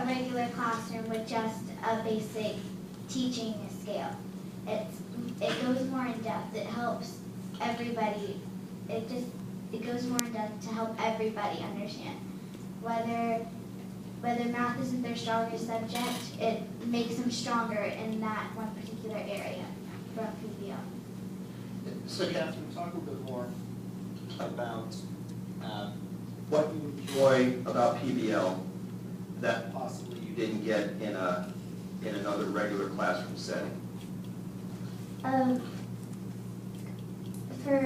a regular classroom with just a basic teaching scale. It goes more in depth. It helps everybody. It goes more in depth to help everybody understand. Whether math isn't their strongest subject, it makes them stronger in that one particular area from PBL. So Catherine, talk a little bit more about what you enjoy about PBL that possibly you didn't get in another regular classroom setting. For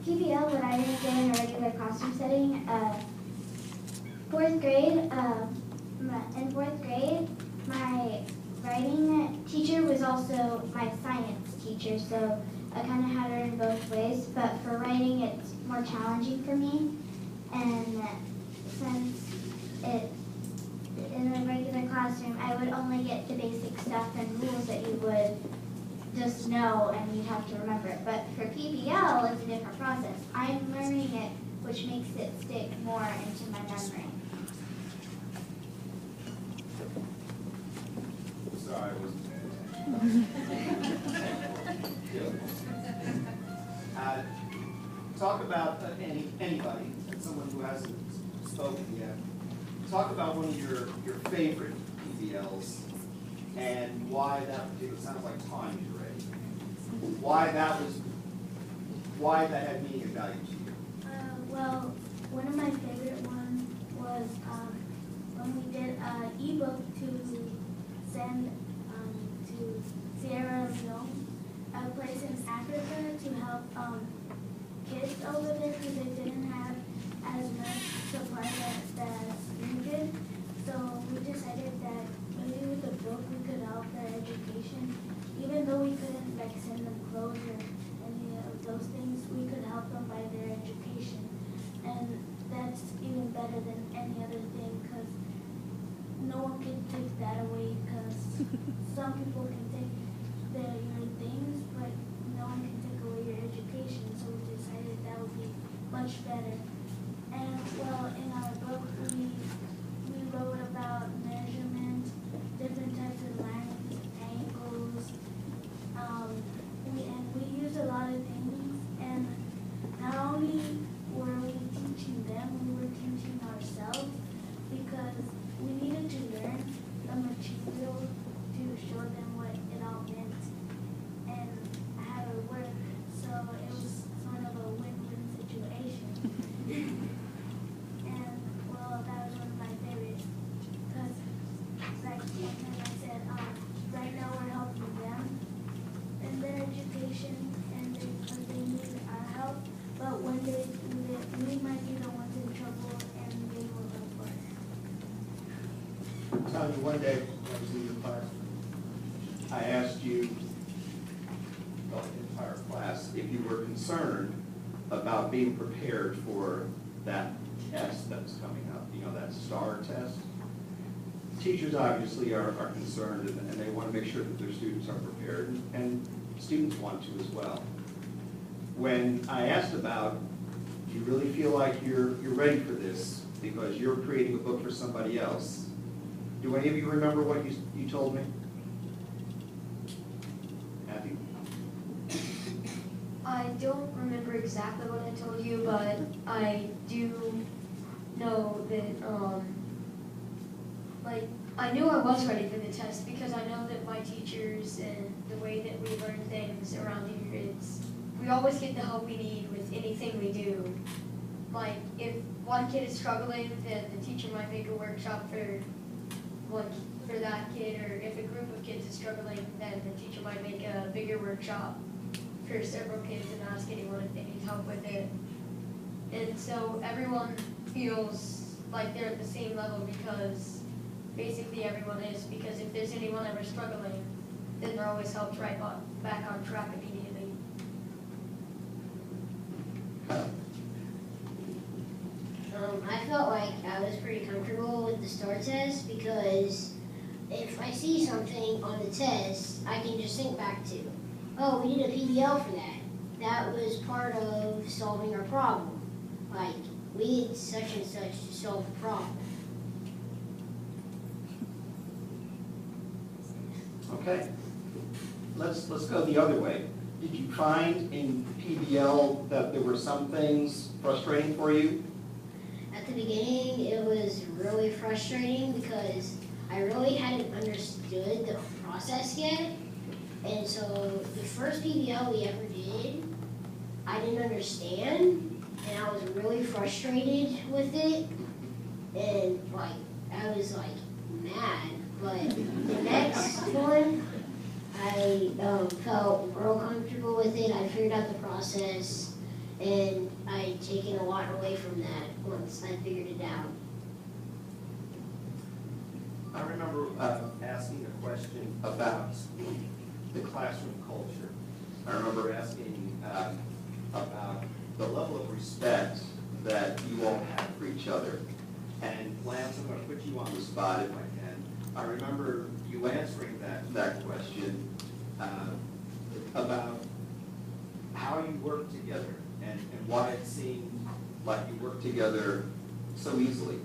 PBL, what I didn't get in a regular classroom setting, in fourth grade, my writing teacher was also my science teacher, so I kind of had her in both ways, but for writing it's more challenging for me, and since in a regular classroom I would only get the basic stuff and rules that you would just know and you'd have to remember it, but for PBL it's a different process. I'm learning it, which makes it stick more into my memory. Sorry, I wasn't paying attention. Talk about anybody, someone who hasn't spoken yet. Talk about one of your favorite PBLs and why that particular, sounds like timed already. Why that had meaning and value to you. Well, one of my favorite ones was when we did an ebook to send to Sierra Leone, a place in Africa, to help kids over there because they didn't have as much supply as we did. So we decided that maybe with the book we could help their education. Even though we couldn't send them clothes or any of those things, we could help them by their education. And that's even better than any other thing because no one can take that away because some people can take your things, but no one can take away your education. So we decided that would be much better. And well, in our book we wrote about measurement, different types of lines, angles. We used a lot of things, and not only were we teaching them, we were teaching ourselves because we needed to learn the material to show them what it all meant and how it worked. So it was sort of a win-win situation. And well, that was one of my favorites because, like I said, right now we're helping them in their education and because they need our help. But one day we might be the ones in trouble and they will help us. Tanya, one day when I was in your class, I asked you, well, the entire class, if you were concerned about being prepared for that test that was coming up, that STAR test. Teachers obviously are concerned and they want to make sure that their students are prepared, and students want to as well. When I asked about, do you really feel like you're ready for this because you're creating a book for somebody else, do any of you remember what you told me? Abby? I don't remember exactly what I told you, but I do know that, I knew I was ready for the test because I know that my teachers and the way that we learn things around here, we always get the help we need with anything we do. Like, if one kid is struggling, then the teacher might make a workshop for that kid, or if a group of kids is struggling, then the teacher might make a bigger workshop for several kids and ask anyone if they need help with it. And so everyone feels like they're at the same level because basically everyone is, because if there's anyone ever struggling, then they're always helped right back on track immediately. I felt like I was pretty comfortable with the STAR test because if I see something on the test, I can just think back to, oh, we did a PBL for that. That was part of solving our problem. Like, we did such and such to solve the problem. Okay. Let's go the other way. Did you find in PBL that there were some things frustrating for you? At the beginning, it was really frustrating because I really hadn't understood the process yet. And so the first PBL we ever did, I didn't understand, and I was really frustrated with it. And like, I was like mad. But the next one, I felt real comfortable with it. I figured out the process, and I'd taken a lot away from that once I figured it out. I remember asking a question about the classroom culture. I remember asking about the level of respect that you all have for each other. And Lance, I'm going to put you on the spot if I can. I remember you answering that question about how you work together and why it seemed like you worked together so easily.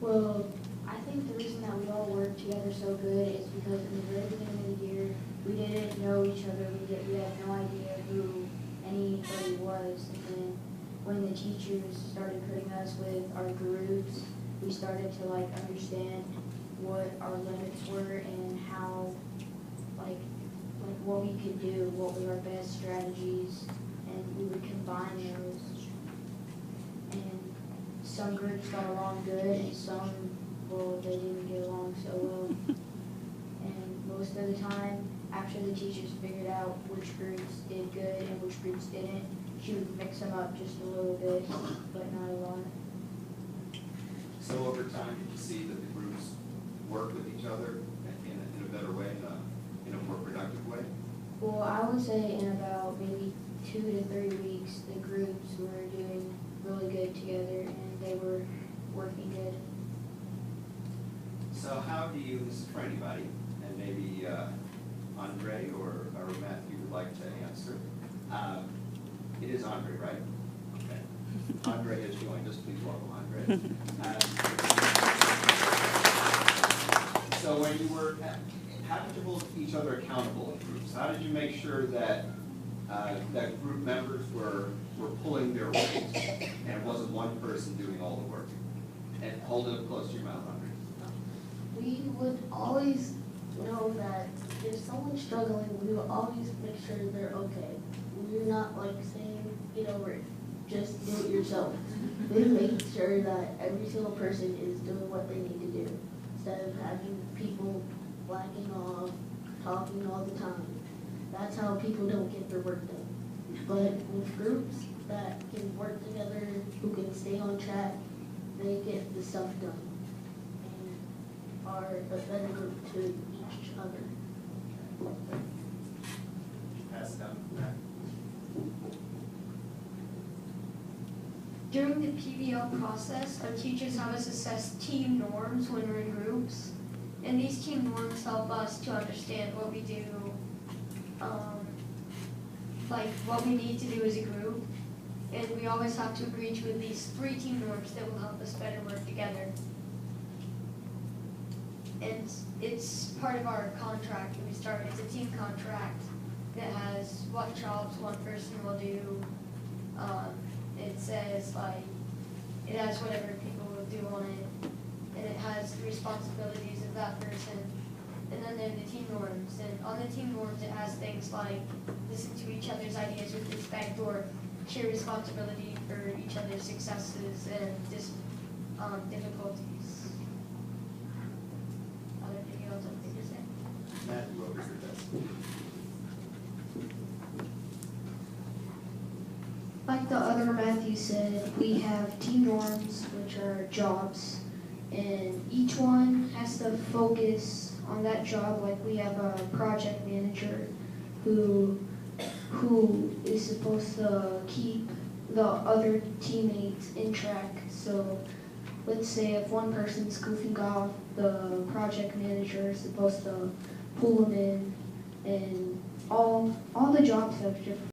Well, I think the reason that we all work together so good is because in the very beginning of the year, we didn't know each other. We had no idea who anybody was. And then when the teachers started putting us with our groups, we started to like understand what our limits were and how like what we could do, what were our best strategies, and we would combine those. And some groups got along good, and some, well, they didn't get along so well. And most of the time, after the teachers figured out which groups did good and which groups didn't, she would mix them up just a little bit, but not a lot. So over time, did you see that the groups work with each other in a better way, in a more productive way? Well, I would say in about maybe 2 to 3 weeks, the groups were doing really good together and they were working good. So how do you, this is for anybody, and maybe Andre or Matthew would like to answer. It is Andre, right? Okay. Andre has joined us. Please welcome Andre. So when you were, how did you hold each other accountable in groups? How did you make sure that that group members were pulling their weight and it wasn't one person doing all the work? And hold it up close to your mouth, Andre. We would always know that if someone's struggling, we would always make sure they're okay. We're not like saying, get over it, just do it yourself. We make sure that every single person is doing what they need to do, instead of having people slacking off, talking all the time. That's how people don't get their work done. But with groups that can work together, who can stay on track, they get the stuff done and are a better group to each other. Pass it down to Matt. During the PBL process, our teachers have us assess team norms when we're in groups. And these team norms help us to understand what we do, like what we need to do as a group. And we always have to agree to at least 3 team norms that will help us better work together. And it's part of our contract that we started. It's a team contract that has what jobs one person will do. It says like, it has whatever people will do on it, and it has the responsibilities of that person. And then there are the team norms, and on the team norms it has things like listen to each other's ideas with respect, or share responsibility for each other's successes and difficulties. Anything else I think to say? Matthew, what was your best? Like the other Matthew said, we have team norms, which are jobs, and each one has to focus on that job. Like we have a project manager who is supposed to keep the other teammates in track. So let's say if one person's goofing off, the project manager is supposed to pull them in, and all the jobs have different